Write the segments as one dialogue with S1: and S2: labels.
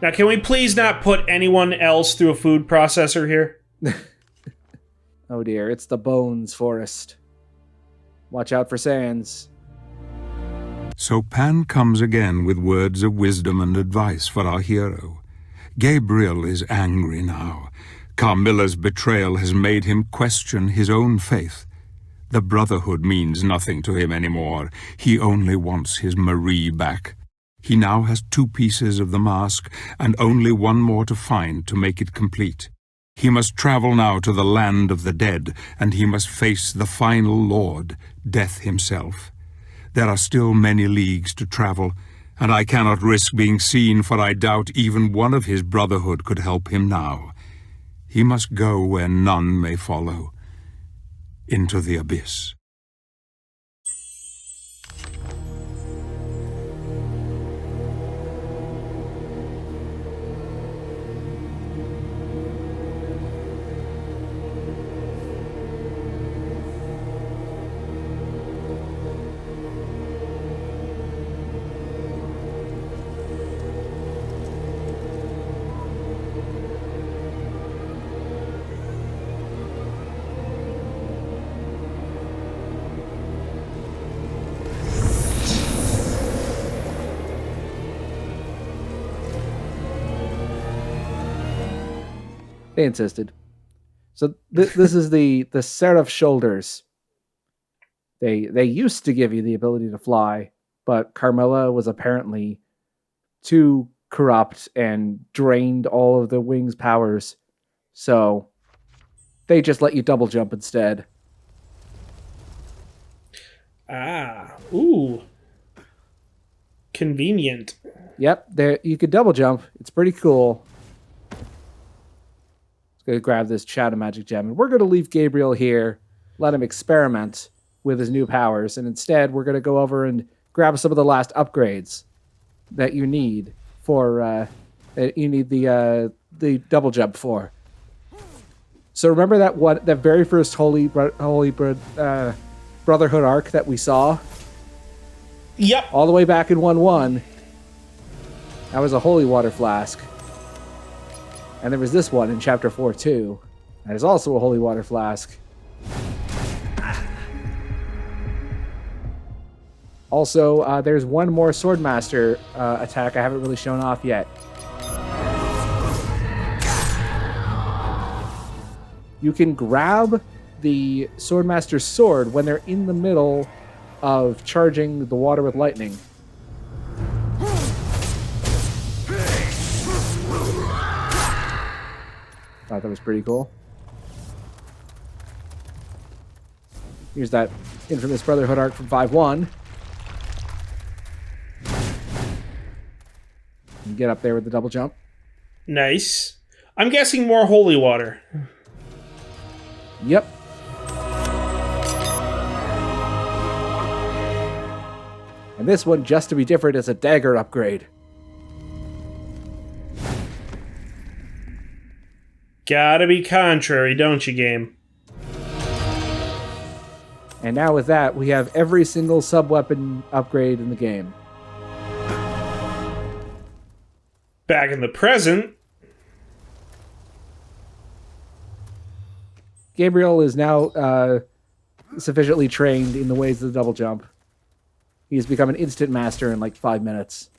S1: Now, can we please not put anyone else through a food processor here?
S2: Oh dear, it's the Bones Forest. Watch out for Sans.
S3: So Pan comes again with words of wisdom and advice for our hero. Gabriel is angry now. Carmilla's betrayal has made him question his own faith. The Brotherhood means nothing to him anymore. He only wants his Marie back. He now has 2 pieces of the mask, and only one more to find to make it complete. He must travel now to the land of the dead, and he must face the final Lord, Death himself. There are still many leagues to travel, and I cannot risk being seen, for I doubt even one of his Brotherhood could help him now. He must go where none may follow, into the abyss.
S2: They insisted. So this is the Seraph Shoulders. They used to give you the ability to fly, but Carmilla was apparently too corrupt and drained all of the wings' powers. So they just let you double jump instead.
S1: Ah, ooh. Convenient.
S2: Yep, there you could double jump. It's pretty cool. Going to grab this Shadow Magic Gem, and we're going to leave Gabriel here, let him experiment with his new powers, and instead we're going to go over and grab some of the last upgrades that you need for the double jump for. So remember that very first Brotherhood arc that we saw?
S1: Yep.
S2: All the way back in 1-1. That was a holy water flask. And there was this one in Chapter 4, too. That is also a holy water flask. Also, there's one more Swordmaster attack I haven't really shown off yet. You can grab the Swordmaster's sword when they're in the middle of charging the water with lightning. Thought that was pretty cool. Here's that infamous Brotherhood arc from 5-1. And get up there with the double jump.
S1: Nice. I'm guessing more holy water.
S2: Yep. And this one, just to be different, is a dagger upgrade.
S1: Gotta be contrary, don't you, game?
S2: And now with that, we have every single sub-weapon upgrade in the game.
S1: Back in the present.
S2: Gabriel is now sufficiently trained in the ways of the double jump. He's become an instant master in like 5 minutes.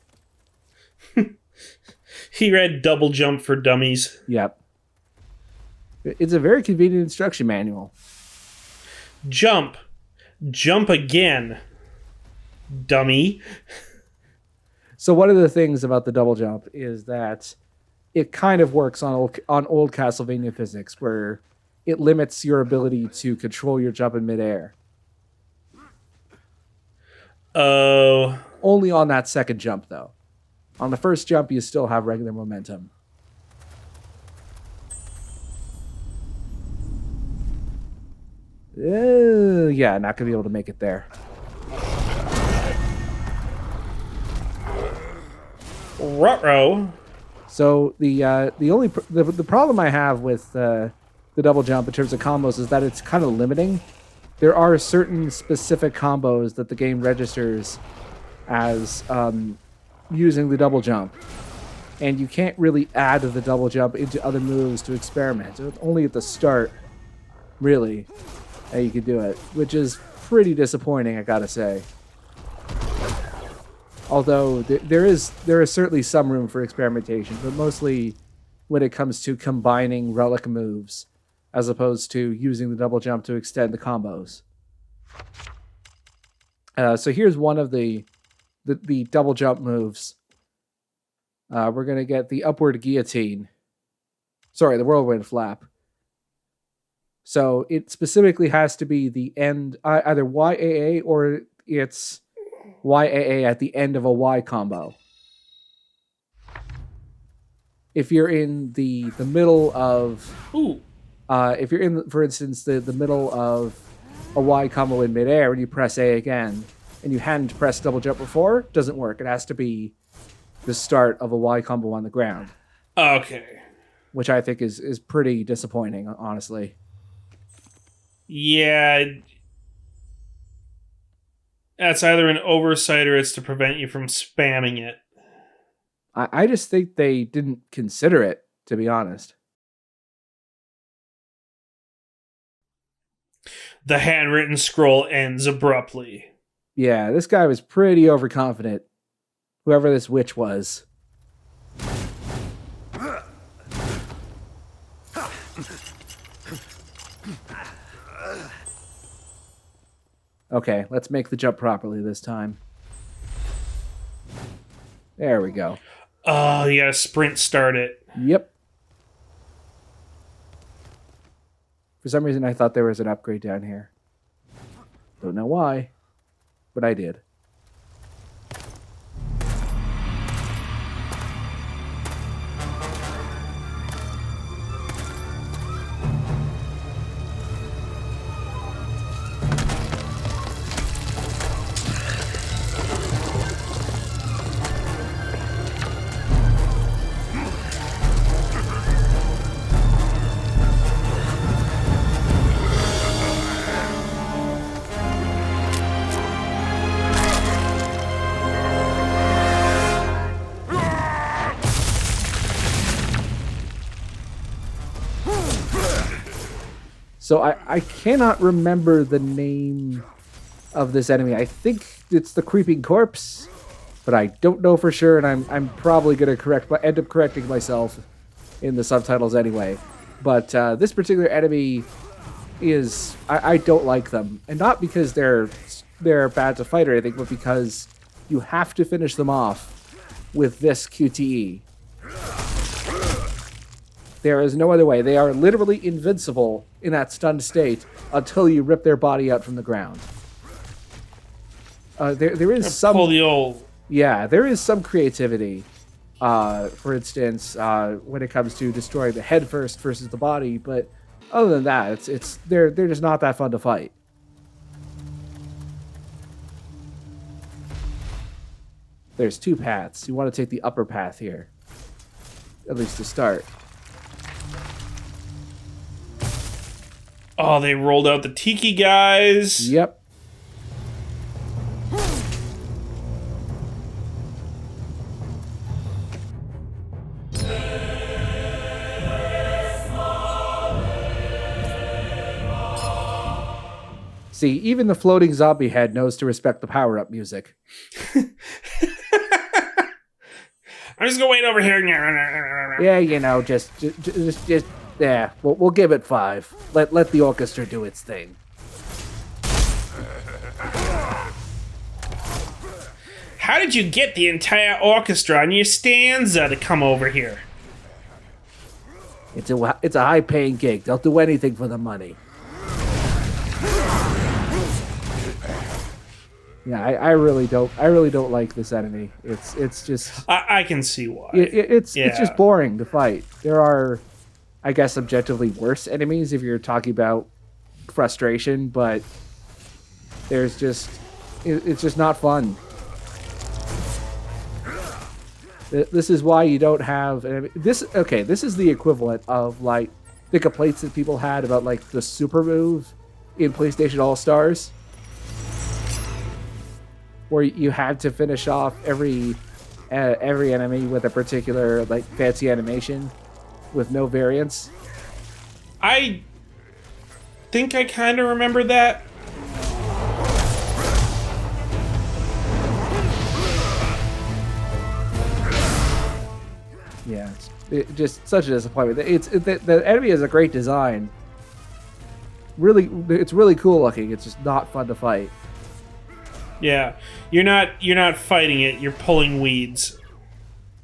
S1: He read Double Jump for Dummies.
S2: Yep. It's a very convenient instruction manual.
S1: Jump. Jump again. Dummy.
S2: So one of the things about the double jump is that it kind of works on old Castlevania physics, where it limits your ability to control your jump in midair.
S1: Oh.
S2: Only on that second jump, though. On the first jump, you still have regular momentum. Yeah, not going to be able to make it there.
S1: Ruh-roh.
S2: So the problem I have with the double jump in terms of combos is that it's kind of limiting. There are certain specific combos that the game registers as using the double jump. And you can't really add the double jump into other moves to experiment. It's only at the start, really, that you can do it, which is pretty disappointing, I gotta say. Although there is certainly some room for experimentation, but mostly when it comes to combining relic moves, as opposed to using the double jump to extend the combos. So here's one of the double jump moves. We're going to get the upward guillotine. Sorry, the whirlwind flap. So it specifically has to be the end, either YAA or it's YAA at the end of a Y combo. If you're in the middle of... if you're in, for instance, the middle of a Y combo in midair and you press A again, and you hadn't pressed double jump before, it doesn't work. It has to be the start of a Y combo on the ground.
S1: Okay.
S2: Which I think is pretty disappointing, honestly.
S1: Yeah. That's either an oversight or it's to prevent you from spamming it.
S2: I just think they didn't consider it, to be honest.
S1: The handwritten scroll ends abruptly.
S2: Yeah, this guy was pretty overconfident. Whoever this witch was. Okay, let's make the jump properly this time. There we go.
S1: Oh, you gotta sprint start it.
S2: Yep. For some reason, I thought there was an upgrade down here. Don't know why, but I did. So I cannot remember the name of this enemy. I think it's the Creeping Corpse, but I don't know for sure, and I'm probably going to end up correcting myself in the subtitles anyway. But this particular enemy is... I don't like them. And not because they're bad to fight or anything, but because you have to finish them off with this QTE. There is no other way. They are literally invincible in that stunned state until you rip their body out from the ground. There is some... Yeah, there is some creativity. For instance, when it comes to destroying the head first versus the body, but other than that, they're just not that fun to fight. There's two paths. You want to take the upper path here, at least to start.
S1: Oh, they rolled out the Tiki guys.
S2: Yep. See, even the floating zombie head knows to respect the power-up music.
S1: I'm just gonna wait over here.
S2: Yeah, you know, just yeah. We'll give it 5. Let the orchestra do its thing.
S1: How did you get the entire orchestra on your stanza to come over here?
S2: It's a high-paying gig. They'll do anything for the money. Yeah, I really don't like this enemy. It's just
S1: I can see why.
S2: It's just boring to fight. There are, I guess, objectively worse enemies if you're talking about frustration, but it's just not fun. This is why you don't have this. Okay, this is the equivalent of like the complaints that people had about like the super move in PlayStation All Stars, where you had to finish off every every enemy with a particular like fancy animation with no variance.
S1: I think I kind of remember that.
S2: Yeah, it's just such a disappointment. The enemy has a great design. Really, it's really cool looking. It's just not fun to fight.
S1: Yeah, you're not fighting it. You're pulling weeds.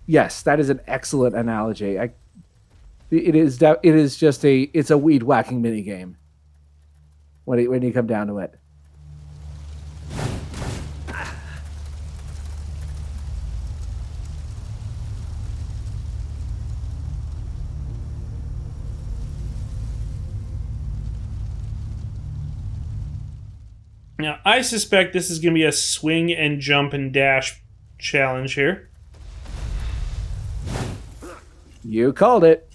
S2: Yes, that is an excellent analogy. It is just it's a weed whacking mini game. When you come down to it.
S1: Now, I suspect this is going to be a swing and jump and dash challenge here.
S2: You called it.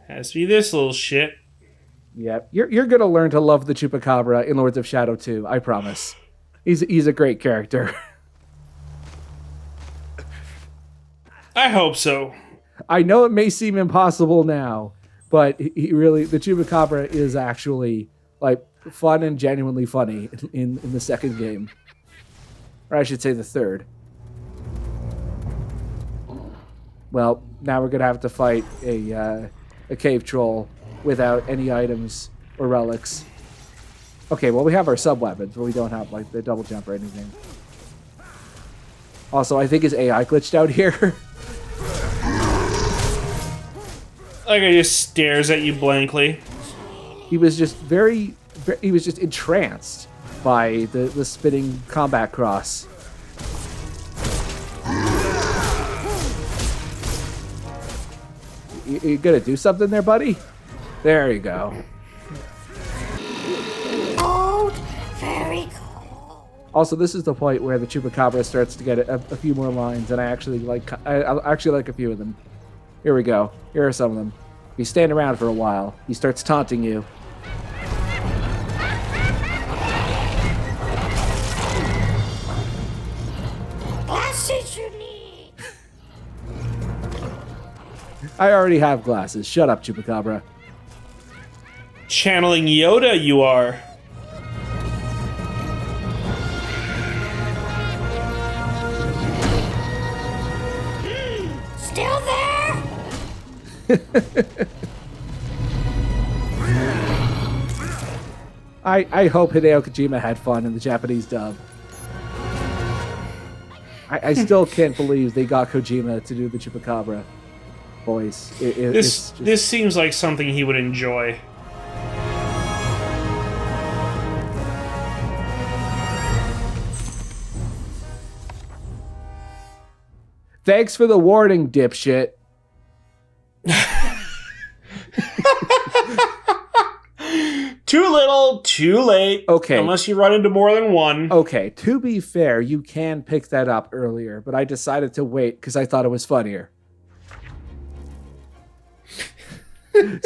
S1: Has to be this little shit.
S2: Yep. You're gonna learn to love the Chupacabra in Lords of Shadow 2, I promise. He's a great character.
S1: I hope so.
S2: I know it may seem impossible now, but the Chupacabra is actually like fun and genuinely funny in the second game. Or I should say the third. Well, now we're gonna have to fight a cave troll without any items or relics. Okay, well, we have our sub-weapons, but we don't have, like, the double jump or anything. Also, I think his AI glitched out here.
S1: Like, it just stares at you blankly.
S2: He was just he was just entranced by the spinning combat cross. You gonna do something there, buddy? There you go.
S4: Very cool.
S2: Also, this is the point where the Chupacabra starts to get a few more lines, and I actually like a few of them. Here we go. Here are some of them. If you stand around for a while, he starts taunting you.
S4: Glasses you need.
S2: I already have glasses. Shut up, Chupacabra.
S1: Channeling Yoda, you are.
S4: Still there?
S2: I hope Hideo Kojima had fun in the Japanese dub. I still can't believe they got Kojima to do the Chupacabra voice.
S1: This seems like something he would enjoy.
S2: Thanks for the warning, dipshit.
S1: Too little, too late.
S2: Okay.
S1: Unless you run into more than one.
S2: Okay, to be fair, you can pick that up earlier, but I decided to wait because I thought it was funnier.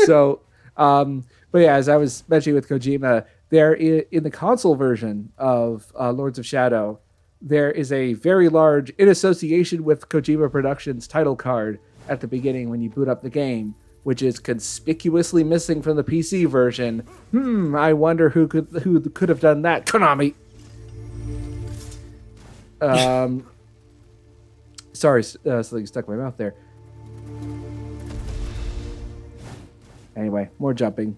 S2: So, but yeah, as I was mentioning with Kojima, there in the console version of Lords of Shadow, there is a very large, in association with Kojima Productions title card at the beginning when you boot up the game, which is conspicuously missing from the PC version. I wonder who could have done that. Konami. Sorry, something stuck in my mouth there. Anyway, more jumping,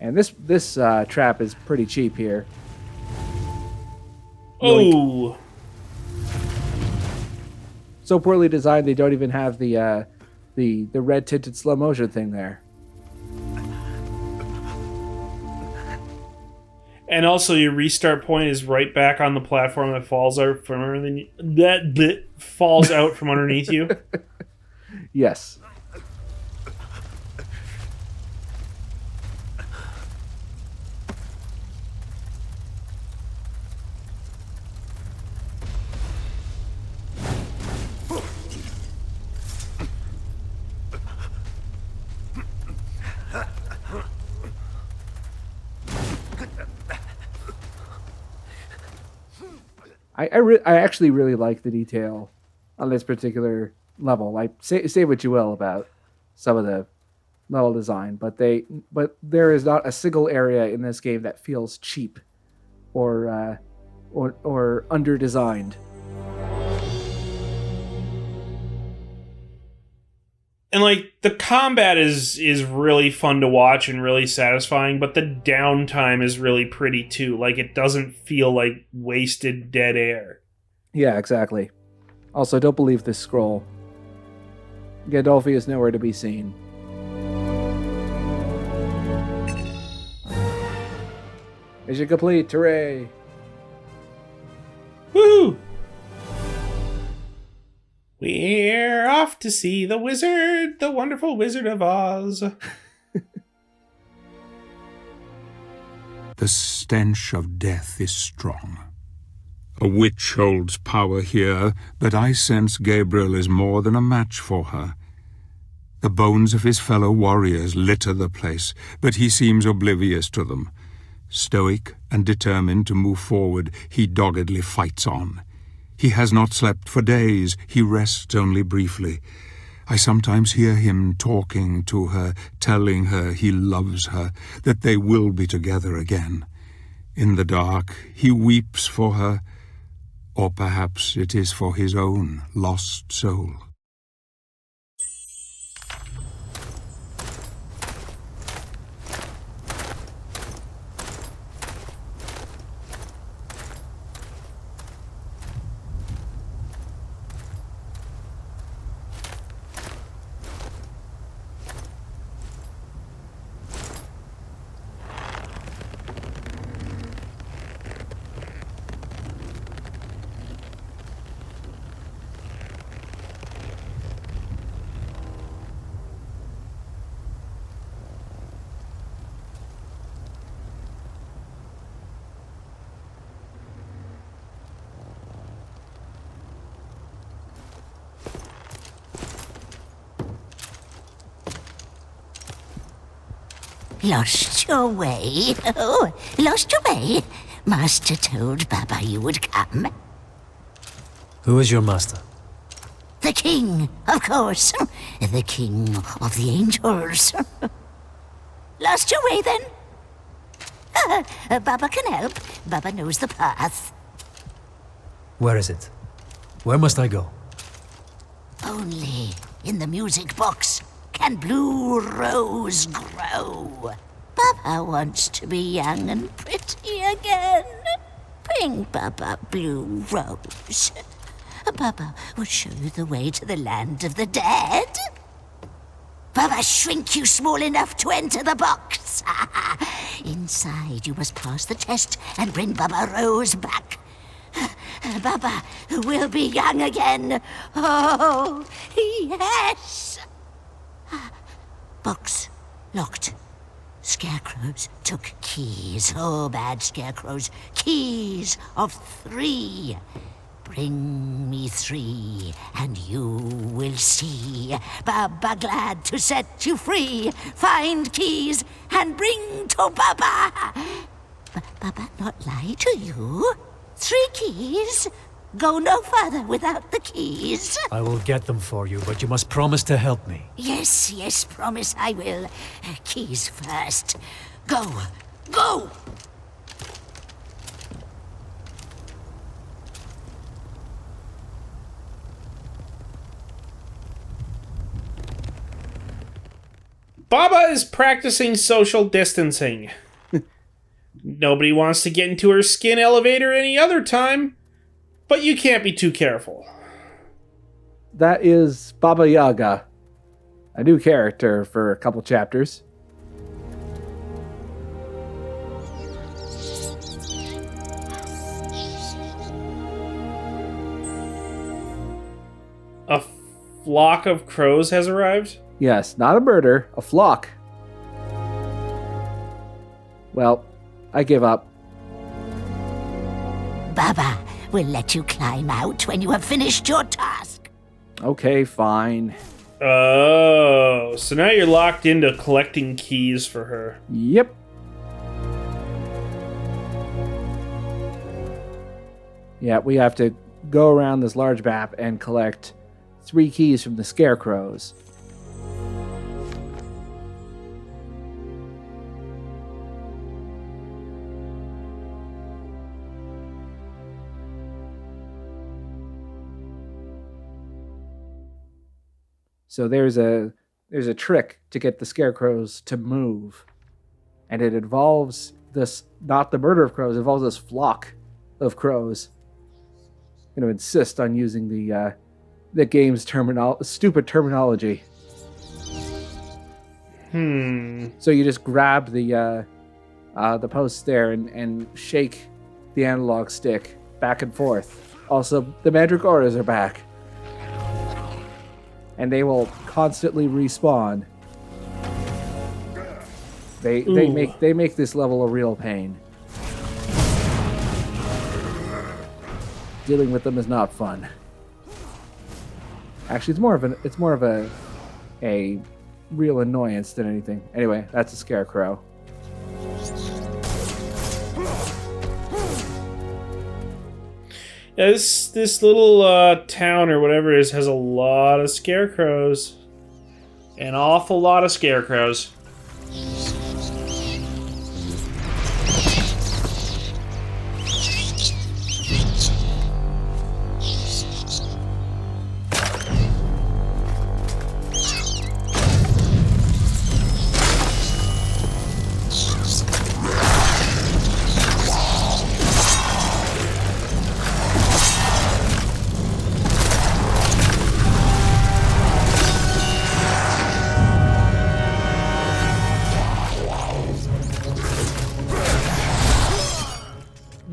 S2: and this trap is pretty cheap here.
S1: Oh.
S2: So poorly designed, they don't even have the red tinted slow motion thing there.
S1: And also, your restart point is right back on the platform that falls out from underneath you.
S2: Yes. I actually really like the detail on this particular level. Like, say what you will about some of the level design, but there is not a single area in this game that feels cheap or under designed.
S1: And like the combat is really fun to watch and really satisfying, but the downtime is really pretty too. Like it doesn't feel like wasted dead air.
S2: Yeah, exactly. Also, don't believe this scroll. Gandolfi is nowhere to be seen. Mission complete, hooray!
S1: Woo! We're off to see the wizard, the wonderful Wizard of Oz.
S3: The stench of death is strong. A witch holds power here, but I sense Gabriel is more than a match for her. The bones of his fellow warriors litter the place, but he seems oblivious to them. Stoic and determined to move forward, he doggedly fights on. He has not slept for days, he rests only briefly. I sometimes hear him talking to her, telling her he loves her, that they will be together again. In the dark, he weeps for her, or perhaps it is for his own lost soul.
S4: Lost your way? Oh, lost your way? Master told Baba you would come.
S5: Who is your master?
S4: The king, of course. The king of the angels. Lost your way, then? Baba can help. Baba knows the path.
S5: Where is it? Where must I go?
S4: Only in the music box can blue rose grow. Baba wants to be young and pretty again. Bring Baba blue rose. Baba will show you the way to the land of the dead. Baba shrink you small enough to enter the box. Inside you must pass the test and bring Baba Rose back. Baba will be young again. Oh, yes. Box locked. Scarecrows took keys. Oh, bad scarecrows. Keys of 3. Bring me 3, and you will see. Baba glad to set you free. Find keys and bring to Baba. Baba not lie to you. 3 keys. Go no further without the keys.
S5: I will get them for you, but you must promise to help me.
S4: Yes, yes, promise I will. Keys first. Go, go!
S1: Baba is practicing social distancing. Nobody wants to get into her skin elevator any other time, but you can't be too careful.
S2: That is Baba Yaga, a new character for a couple chapters.
S1: A flock of crows has arrived?
S2: Yes, not a murder, a flock. Well, I give up.
S4: Baba will let you climb out when you have finished your task.
S2: Okay, fine.
S1: Oh, so now you're locked into collecting keys for her.
S2: Yep. Yeah, we have to go around this large map and collect 3 keys from the scarecrows. So there's a trick to get the scarecrows to move, and it involves this, not the murder of crows, it involves this flock of crows. I'm going to insist on using the game's stupid terminology. So you just grab the posts there and shake the analog stick back and forth. Also, the mandragoras are back. And they will constantly respawn. They make this level a real pain. Dealing with them is not fun. Actually, it's more of a real annoyance than anything. Anyway, that's a scarecrow.
S1: Yeah, this little town or whatever it is has a lot of scarecrows. An awful lot of scarecrows.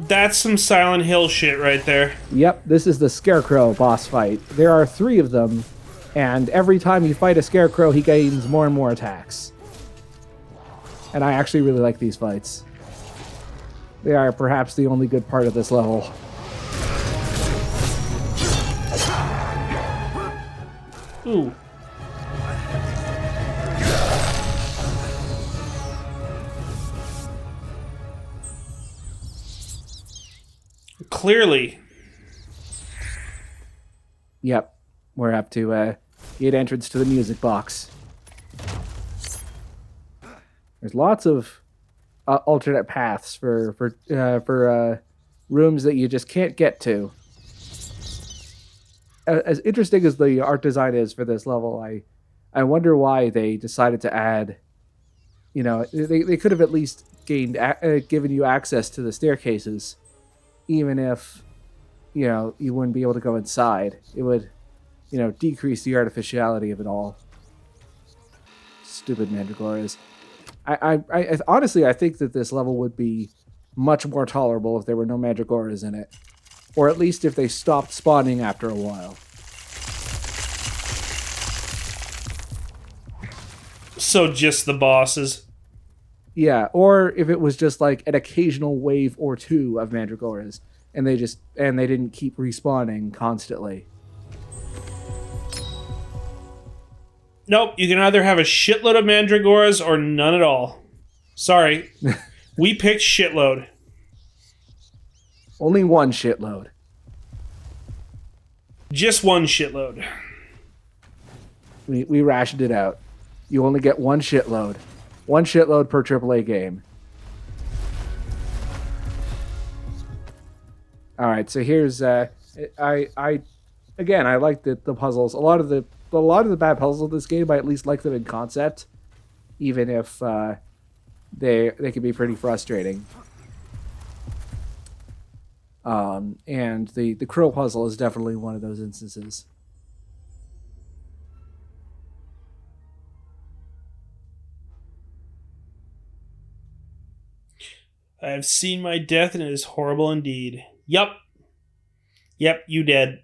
S1: That's some Silent Hill shit right there.
S2: Yep, this is the Scarecrow boss fight. There are 3 of them, and every time you fight a Scarecrow, he gains more and more attacks. And I actually really like these fights. They are perhaps the only good part of this level.
S1: Ooh. Clearly.
S2: Yep, we're up to gate entrance to the music box. There's lots of alternate paths for rooms that you just can't get to. As interesting as the art design is for this level, I wonder why they decided to add. You know, they could have at least given you access to the staircases. Even if, you know, you wouldn't be able to go inside. It would, you know, decrease the artificiality of it all. Stupid mandragoras. I honestly, I think that this level would be much more tolerable if there were no mandragoras in it. Or at least if they stopped spawning after a while.
S1: So just the bosses.
S2: Yeah, or if it was just like an occasional wave or 2 of mandragoras, and they didn't keep respawning constantly.
S1: Nope, you can either have a shitload of mandragoras or none at all. Sorry. We picked shitload.
S2: Only one shitload.
S1: Just one shitload.
S2: We rationed it out. You only get one shitload. One shitload per AAA game. All right, so here's I like the puzzles. A lot of the bad puzzles in this game, I at least like them in concept, even if they can be pretty frustrating. And the crow puzzle is definitely one of those instances.
S1: I have seen my death, and it is horrible indeed. Yup. Yep, you dead.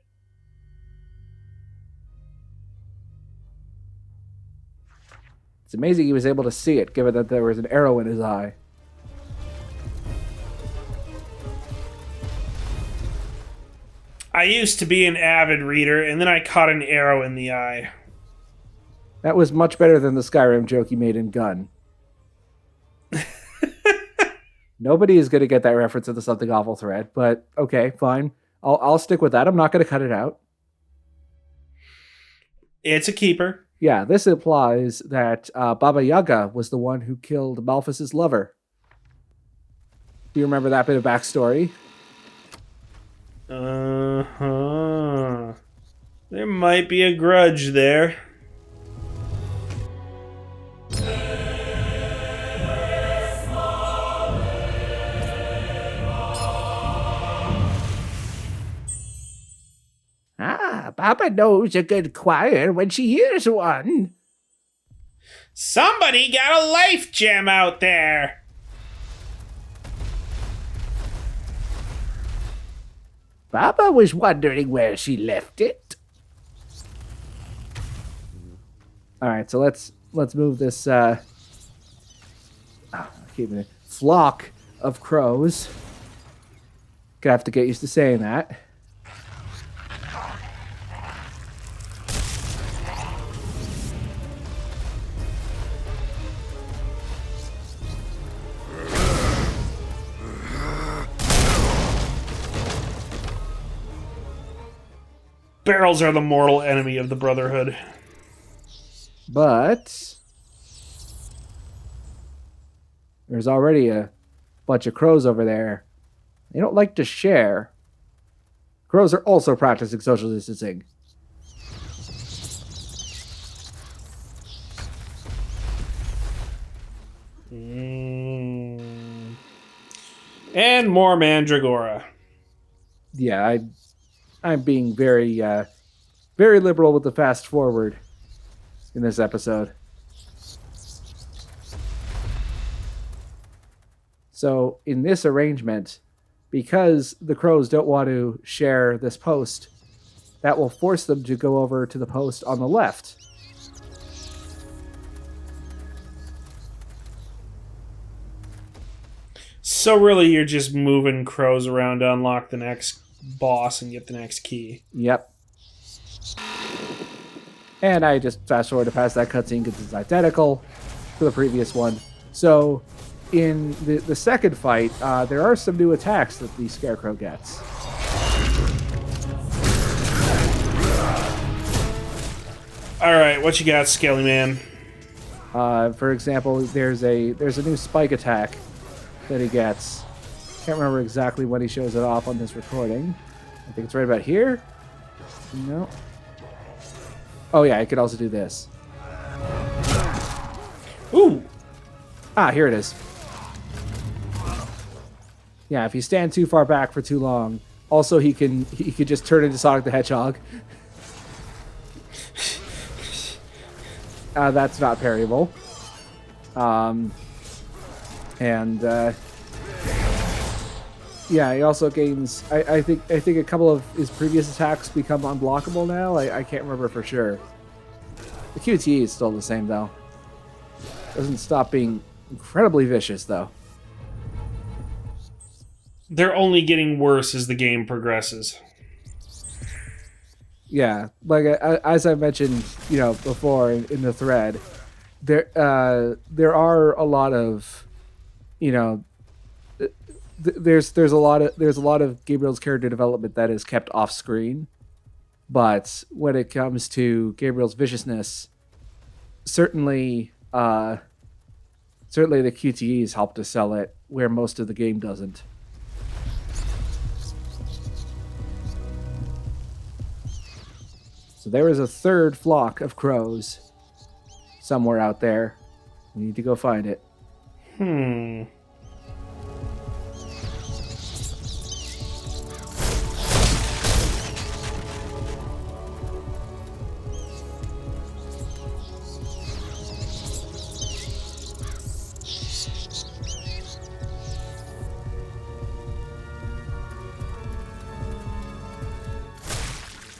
S2: It's amazing he was able to see it, given that there was an arrow in his eye.
S1: I used to be an avid reader, and then I caught an arrow in the eye.
S2: That was much better than the Skyrim joke he made in Gun. Nobody is going to get that reference in the Something Awful thread, but okay, fine. I'll stick with that. I'm not going to cut it out.
S1: It's a keeper.
S2: Yeah, this implies that Baba Yaga was the one who killed Malphus's lover. Do you remember that bit of backstory?
S1: Uh-huh. There might be a grudge there.
S2: Baba knows a good choir when she hears one.
S1: Somebody got a life gem out there!
S2: Baba was wondering where she left it. All right, so let's move this keeping it flock of crows. Gonna have to get used to saying that.
S1: Barrels are the mortal enemy of the Brotherhood.
S2: But there's already a bunch of crows over there. They don't like to share. Crows are also practicing social distancing.
S1: And more Mandragora.
S2: Yeah, I'm being very very liberal with the fast forward in this episode. So in this arrangement, because the crows don't want to share this post, that will force them to go over to the post on the left.
S1: So really, you're just moving crows around to unlock the next boss and get the next key.
S2: Yep. And I just fast forward to past that cutscene because it's identical to the previous one. So in the second fight, there are some new attacks that the Scarecrow gets.
S1: Alright, what you got, Skelly Man?
S2: For example, there's a new spike attack that he gets. Can't remember exactly when he shows it off on this recording. I think it's right about here. No. Oh yeah, I could also do this.
S1: Ooh!
S2: Ah, here it is. Yeah, if you stand too far back for too long, also he could just turn into Sonic the Hedgehog. That's not parryable. Yeah, he also gains. I think a couple of his previous attacks become unblockable now. I can't remember for sure. The QTE is still the same though. Doesn't stop being incredibly vicious though.
S1: They're only getting worse as the game progresses.
S2: Yeah, like as I mentioned, before in the thread, there are a lot of, there's a lot of Gabriel's character development that is kept off screen, but when it comes to Gabriel's viciousness, certainly the QTEs help to sell it where most of the game doesn't. So there is a third flock of crows somewhere out there. We need to go find it.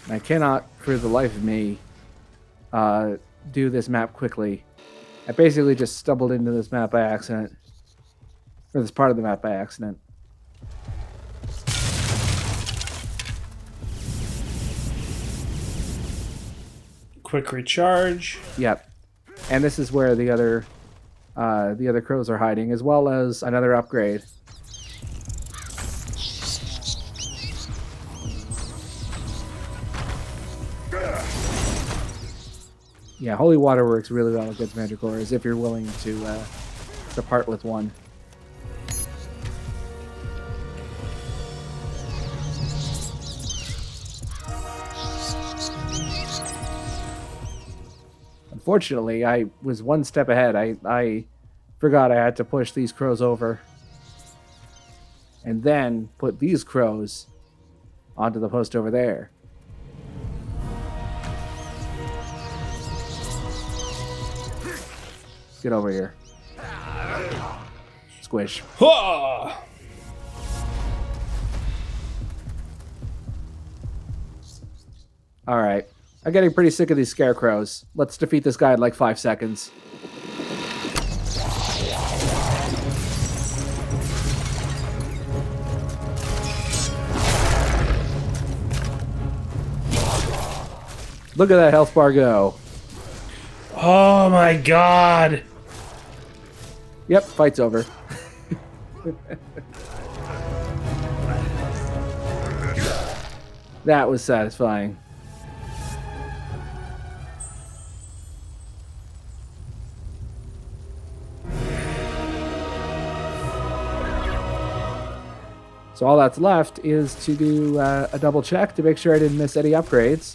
S2: I cannot, for the life of me, do this map quickly. I basically just stumbled into this map by accident. Or this part of the map by accident.
S1: Quick recharge.
S2: Yep. And this is where the other crows are hiding, as well as another upgrade. Yeah, holy water works really well against mandragoras if you're willing to part with one. Unfortunately, I was one step ahead. I forgot I had to push these crows over. And then put these crows onto the post over there. Get over here. Squish.
S1: Huh!
S2: Alright. I'm getting pretty sick of these scarecrows. Let's defeat this guy in like 5 seconds. Look at that health bar go.
S1: Oh my god!
S2: Yep, fight's over. That was satisfying. So all that's left is to do a double check to make sure I didn't miss any upgrades.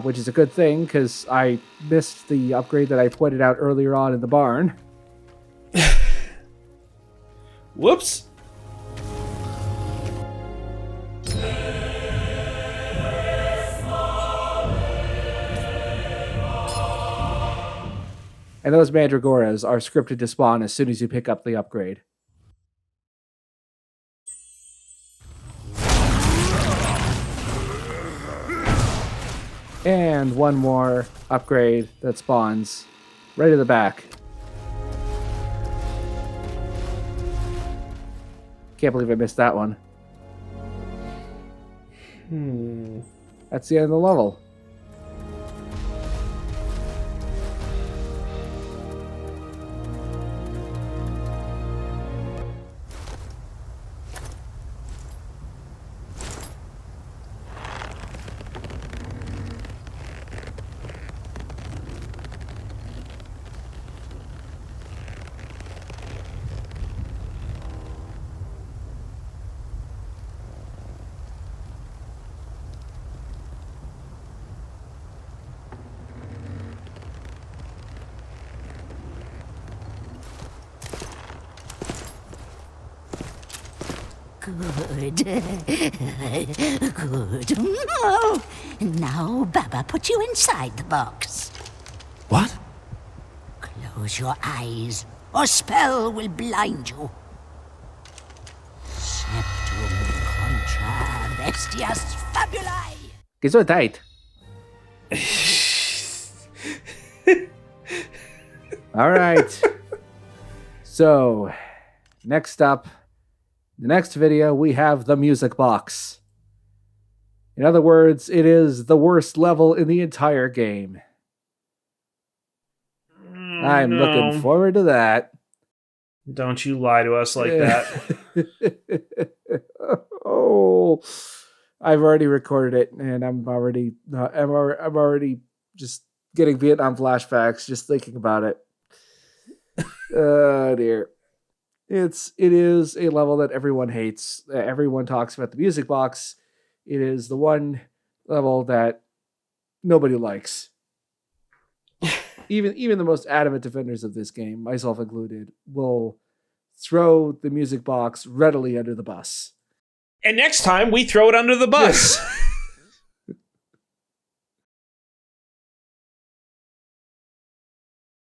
S2: Which is a good thing, because I missed the upgrade that I pointed out earlier on in the barn.
S1: Whoops!
S2: And those mandragoras are scripted to spawn as soon as you pick up the upgrade. And one more upgrade that spawns right at the back. Can't believe I missed that one. That's the end of the level.
S4: Good. Good. Oh, now, Baba, put you inside the box.
S5: What?
S4: Close your eyes, or spell will blind you. Septum contra bestias fabulae.
S2: Get so tight. All right. So, next up, the next video, we have the music box. In other words, it is the worst level in the entire game. I'm looking forward to that.
S1: Don't you lie to us like that.
S2: Oh, I've already recorded it, and I'm already just getting Vietnam flashbacks just thinking about it. Oh dear. It is a level that everyone hates. Everyone talks about the music box. It is the one level that nobody likes. Even the most adamant defenders of this game, myself included, will throw the music box readily under the bus.
S1: And next time, we throw it under the bus.